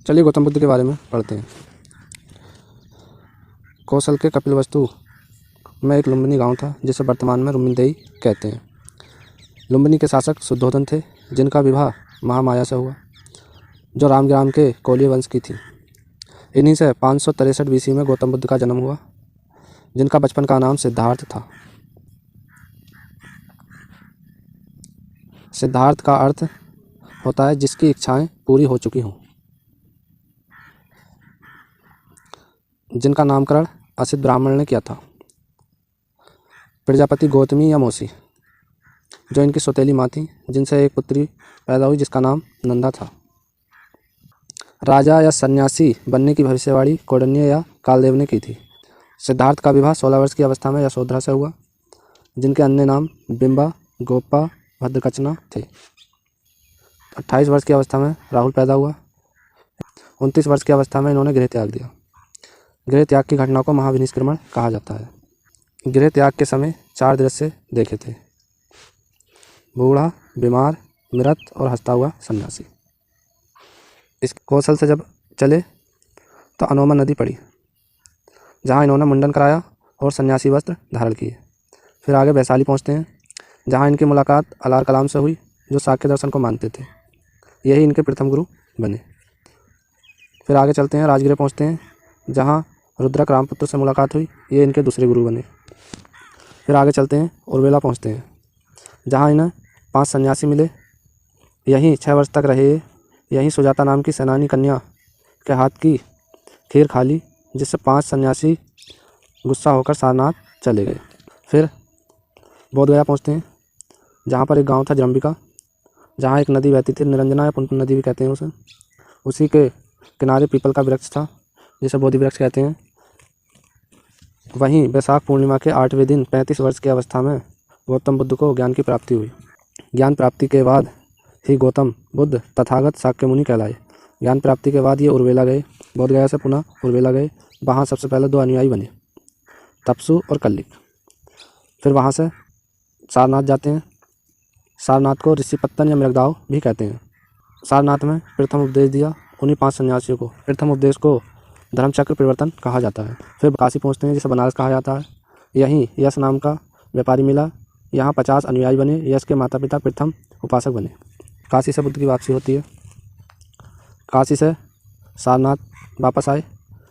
चलिए गौतम बुद्ध के बारे में पढ़ते हैं। कौशल के कपिलवस्तु में एक लुम्बिनी गांव था जिसे वर्तमान में रुक्मिणीदेही कहते हैं। लुम्बिनी के शासक शुद्धोधन थे, जिनका विवाह महामाया से हुआ, जो रामग्राम के कोलीय वंश की थी। इन्हीं से 563 BC में गौतम बुद्ध का जन्म हुआ, जिनका बचपन का नाम सिद्धार्थ था। सिद्धार्थ का अर्थ होता है जिसकी इच्छाएं पूरी हो चुकी हों। जिनका नामकरण असित ब्राह्मण ने किया था। प्रजापति गौतमी या मौसी, जो इनकी सौतेली माँ थी, जिनसे एक पुत्री पैदा हुई जिसका नाम नंदा था। राजा या सन्यासी बनने की भविष्यवाणी कौंडिन्य या कालदेव ने की थी। सिद्धार्थ का विवाह 16 वर्ष की अवस्था में यशोधरा से हुआ, जिनके अन्य नाम बिंबा, गोपा, भद्रकचना थे। 28 वर्ष की अवस्था में राहुल पैदा हुआ। 29 वर्ष की अवस्था में इन्होंने गृह त्याग दिया। गृह त्याग की घटना को महाविनिष्क्रमण कहा जाता है। गृह त्याग के समय 4 दृश्य देखे थे: बूढ़ा, बीमार, मृत और हंसता हुआ सन्यासी। इस कौशल से जब चले तो अनोमा नदी पड़ी, जहाँ इन्होंने मुंडन कराया और सन्यासी वस्त्र धारण किए। फिर आगे वैशाली पहुँचते हैं, जहाँ इनकी मुलाकात अलार कलाम से हुई, जो साक्य दर्शन को मानते थे। यही इनके प्रथम गुरु बने। फिर आगे चलते हैं, राजगृह पहुँचते हैं, जहाँ रुद्रक रामपुत्र से मुलाकात हुई। ये इनके दूसरे गुरु बने। फिर आगे चलते हैं, उर्वेला पहुँचते हैं, जहाँ इन्हें 5 सन्यासी मिले। यहीं 6 वर्ष तक रहे। यहीं सुजाता नाम की सेनानी कन्या के हाथ की खीर खा ली, जिससे 5 सन्यासी गुस्सा होकर सारनाथ चले गए। फिर बोधगया पहुँचते हैं, जहाँ पर एक गांव था जम्बिका, जहाँ एक नदी बहती थी, निरंजना या पुनपुन नदी भी कहते हैं उसे। उसी के किनारे पीपल का वृक्ष था, जिसे बोधि वृक्ष कहते हैं। वहीं वैशाख पूर्णिमा के 8वें दिन 35 वर्ष की अवस्था में गौतम बुद्ध को ज्ञान की प्राप्ति हुई। ज्ञान प्राप्ति के बाद ही गौतम बुद्ध तथागत शाक्य मुनि कहलाए। ज्ञान प्राप्ति के बाद ये उर्वेला गए। बोधगया से पुनः उर्वेला गए। वहाँ सबसे पहले 2 अनुयायी बने, तपसु और कल्लिक। फिर वहाँ से सारनाथ जाते हैं। सारनाथ को ऋषिपत्तन या मृगदाव भी कहते हैं। सारनाथ में प्रथम उपदेश दिया उन्हीं 5 सन्यासियों को। प्रथम उपदेश को धर्मचक्र परिवर्तन कहा जाता है। फिर काशी पहुँचते हैं, जिसे बनारस कहा जाता है। यहीं यश नाम का व्यापारी मिला। यहाँ 50 अनुयायी बने। यश के माता पिता प्रथम उपासक बने। काशी से बुद्ध की वापसी होती है। काशी से सारनाथ वापस आए,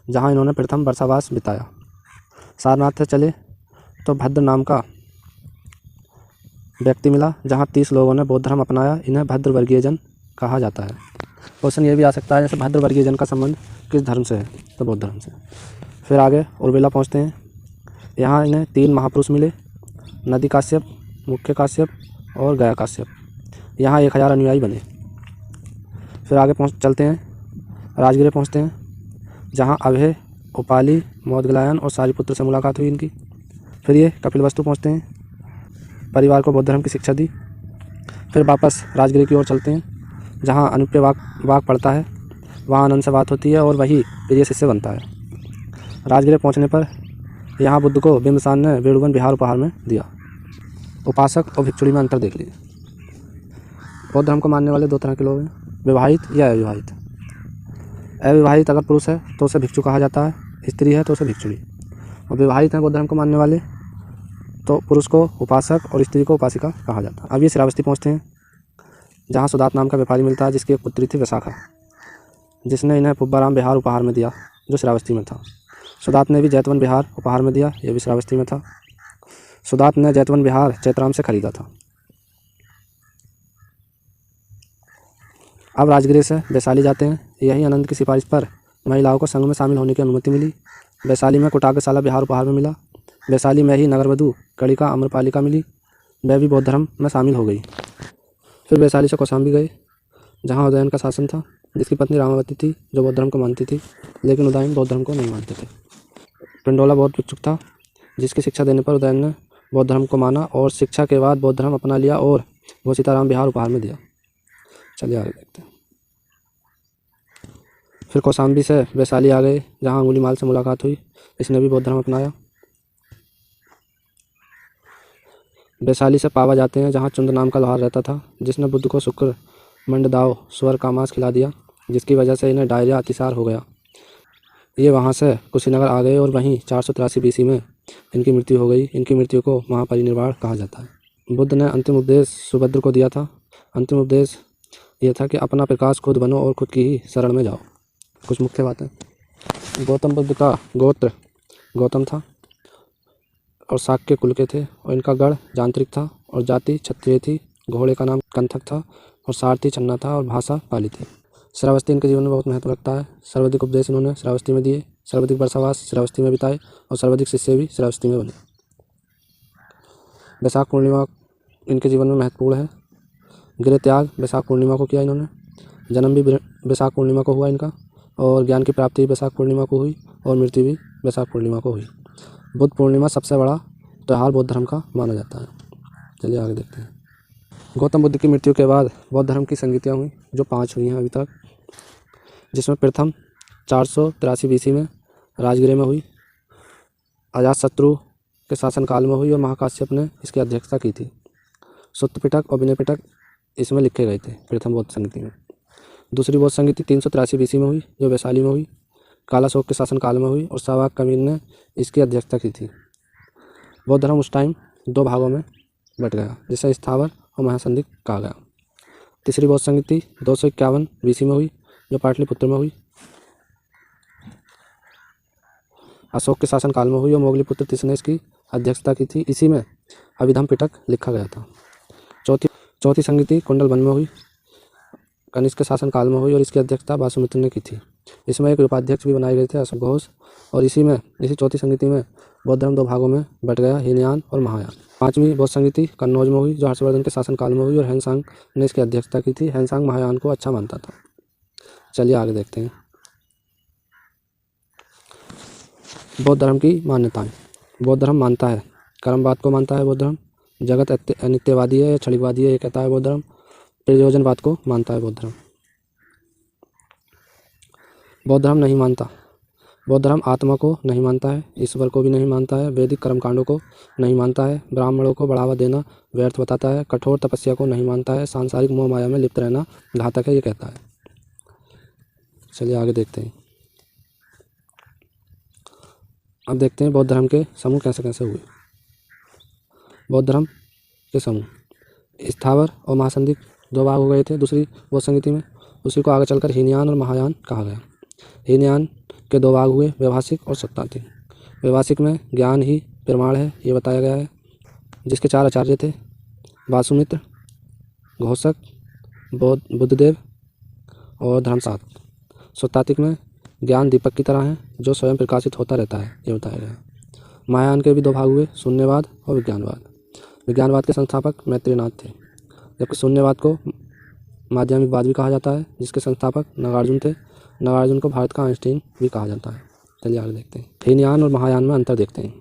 जहाँ इन्होंने प्रथम वर्षावास बिताया। सारनाथ से चले तो भद्र नाम का व्यक्ति मिला, जहाँ 30 लोगों ने बौद्ध धर्म अपनाया। इन्हें भद्र वर्गीय जन कहा जाता है। क्वेश्चन ये भी आ सकता है, जैसे भद्र वर्गीय जन का संबंध किस धर्म से है, तो बौद्ध धर्म से। फिर आगे उर्वेला पहुँचते हैं। यहाँ इन्हें 3 महापुरुष मिले, नदी काश्यप, मुख्य काश्यप और गया काश्यप। यहाँ 1000 अनुयायी बने। फिर आगे चलते हैं, राजगृह पहुँचते हैं, जहाँ अभय, उपाली, मोदगलायन और सारिपुत्र से मुलाकात हुई इनकी। फिर ये कपिलवस्तु पहुँचते हैं, परिवार को बौद्ध धर्म की शिक्षा दी। फिर वापस राजगृह की ओर चलते हैं, जहाँ अनुप्रिय वाक पढ़ता है। वहाँ आनंद से बात होती है और वही प्रिय शिष्य बनता है। राजगृह पहुँचने पर यहाँ बुद्ध को बिंबसान ने वेणुवन विहार उपहार में दिया। उपासक और भिक्षुणी में अंतर देख लीजिए। बौद्ध धर्म को मानने वाले 2 तरह के लोग हैं, विवाहित या अविवाहित। अविवाहित अगर पुरुष है तो उसे भिक्षु कहा जाता है, स्त्री है तो उसे भिक्षुणी। और विवाहित हैं बौद्ध धर्म को मानने वाले तो पुरुष को उपासक और स्त्री को उपासिका कहा जाता है। अब ये श्रावस्ती पहुँचते हैं, जहाँ सुदात नाम का व्यापारी मिलता है, जिसकी एक पुत्री थी विशाखा, जिसने इन्हें पुब्बाराम विहार उपहार में दिया, जो श्रावस्ती में था। सुदात ने भी जैतवन विहार उपहार में दिया, यह भी श्रावस्ती में था। सुदात ने जैतवन विहार चैत्राम से खरीदा था। अब राजगृह से वैशाली जाते हैं। यहीं आनंद की सिफारिश पर महिलाओं को संघ में शामिल होने की अनुमति मिली। वैशाली में कुटाग्रशाला विहार उपहार में मिला। वैशाली में ही नगरवधु कलिका अम्रपालिका मिली, वह भी बौद्ध धर्म में शामिल हो गई। फिर वैशाली से कौशाम्बी गए, जहाँ उदयन का शासन था, जिसकी पत्नी रामावती थी, जो बौद्ध धर्म को मानती थी, लेकिन उदयन बौद्ध धर्म को नहीं मानते थे। पिंडोला बौद्ध भिक्षुक था, जिसकी शिक्षा देने पर उदयन ने बौद्ध धर्म को माना और शिक्षा के बाद बौद्ध धर्म अपना लिया और वो सीताराम विहार उपहार में दिया। चलिए आगे देखते हैं। फिर कौशाम्बी से वैशाली आ गए, जहाँ अंगुलीमाल से मुलाकात हुई, इसने भी बौद्ध धर्म अपनाया। वैशाली से पावा जाते हैं, जहाँ चुंद नाम का लोहार रहता था, जिसने बुद्ध को शुक्र, मंडदाव, स्वर का मांस खिला दिया। जिसकी वजह से इन्हें डायरिया अतिसार हो गया। ये वहाँ से कुशीनगर आ गए और वहीं 483 BC में इनकी मृत्यु हो गई। इनकी मृत्यु को महापरिनिर्वाण कहा जाता है। बुद्ध ने अंतिम उपदेश सुभद्र को दिया था। अंतिम उपदेश ये था कि अपना प्रकाश खुद बनो और खुद की ही शरण में जाओ। कुछ मुख्य बातें। गौतम बुद्ध का गोत्र गौतम था और शाक्य कुल के थे और इनका गढ़ जांत्रिक था और जाति क्षत्रिय थी। घोड़े का नाम कंथक था और सारथी चन्ना था और भाषा पाली थी। श्रावस्ती इनके जीवन में बहुत महत्व रखता है। सर्वाधिक उपदेश इन्होंने श्रावस्ती में दिए, सर्वाधिक वर्षावास श्रावस्ती में बिताए और सर्वाधिक शिष्य भी श्रावस्ती में बने। वैशाख पूर्णिमा इनके जीवन में महत्वपूर्ण है। गृह त्याग वैशाख पूर्णिमा को किया इन्होंने। जन्म भी वैशाख पूर्णिमा को हुआ इनका और ज्ञान की प्राप्ति वैशाख पूर्णिमा को हुई और मृत्यु भी वैशाख पूर्णिमा को हुई। बुद्ध पूर्णिमा सबसे बड़ा त्यौहार बौद्ध धर्म का माना जाता है। चलिए आगे देखते हैं। गौतम बुद्ध की मृत्यु के बाद बौद्ध धर्म की संगतियाँ हुई जो 5 हुई हैं अभी तक, जिसमें प्रथम 483 BC में राजगृह में हुई, अजातशत्रु के शासनकाल में हुई और महाकाश्यप ने इसकी अध्यक्षता की थी। सुत्त पिटक और विनय पिटक इसमें लिखे गए थे प्रथम बौद्ध संगति में। दूसरी बौद्ध संगति 383 BC में हुई जो वैशाली में हुई, कालाशोक के शासनकाल में हुई और सावाक कमीन ने इसकी अध्यक्षता की थी। बौद्ध धर्म उस टाइम 2 भागों में बट गया जिसे स्थावर और महासंदिग्ध कहा गया। तीसरी बौद्ध संगति 251 BC में हुई जो पाटलिपुत्र में हुई, अशोक के शासनकाल में हुई और मोगलीपुत्र तीसरे ने इसकी अध्यक्षता की थी। इसी में अभिधम पिटक लिखा गया था। चौथी संगति कुंडल वन में हुई, कनिष्क के शासनकाल में हुई और इसकी अध्यक्षता वासुमित्र ने की थी। इसमें एक उपाध्यक्ष भी बनाए गए थे अशोक घोष। और इसी चौथी संगति में बौद्ध धर्म 2 भागों में बट गया, हीनयान और महायान। 5वीं बौद्ध संगति कन्नौज में हुई जो हर्षवर्धन के शासनकाल में हुई और हेनसांग ने इसकी अध्यक्षता की थी। हेनसांग महायान को अच्छा मानता था। चलिए आगे देखते हैं। बौद्ध धर्म की मान्यताएं। बौद्ध धर्म मानता है कर्मवाद को मानता है। बौद्ध धर्म जगत अनित्यवादी है या क्षणिकवादी है ये कहता है। बौद्ध धर्म प्रयोजनवाद को मानता है। बौद्ध धर्म नहीं मानता। बौद्ध धर्म आत्मा को नहीं मानता है, ईश्वर को भी नहीं मानता है, वैदिक कर्मकांडों को नहीं मानता है, ब्राह्मणों को बढ़ावा देना व्यर्थ बताता है, कठोर तपस्या को नहीं मानता है, सांसारिक मोह माया में लिप्त रहना घातक है ये कहता है। चलिए आगे देखते हैं। अब देखते हैं बौद्ध धर्म के समूह कैसे कैसे हुए। बौद्ध धर्म के समूह स्थावर और महासंदिग्ध 2 भाग हो गए थे दूसरी बौद्ध संगति में। उसी को आगे चलकर हीनयान और महायान कहा गया। हीनयान के 2 भाग हुए, व्यवहासिक और सत्ताति। व्यवहासिक में ज्ञान ही प्रमाण है ये बताया गया है, जिसके 4 आचार्य थे, वासुमित्र, घोषक, बुद्धदेव और धर्मशास्त्र। सत्तातिक में ज्ञान दीपक की तरह है जो स्वयं प्रकाशित होता रहता है ये बताया गया है। महायान के भी 2 भाग हुए, शून्यवाद और विज्ञानवाद। विज्ञानवाद के संस्थापक मैत्रेयनाथ थे, जबकि शून्यवाद को माध्यमिकवाद भी कहा जाता है जिसके संस्थापक नागार्जुन थे। नागार्जुन को भारत का आइंस्टीन भी कहा जाता है। चलिए आगे देखते हैं। हीनयान और महायान में अंतर देखते हैं।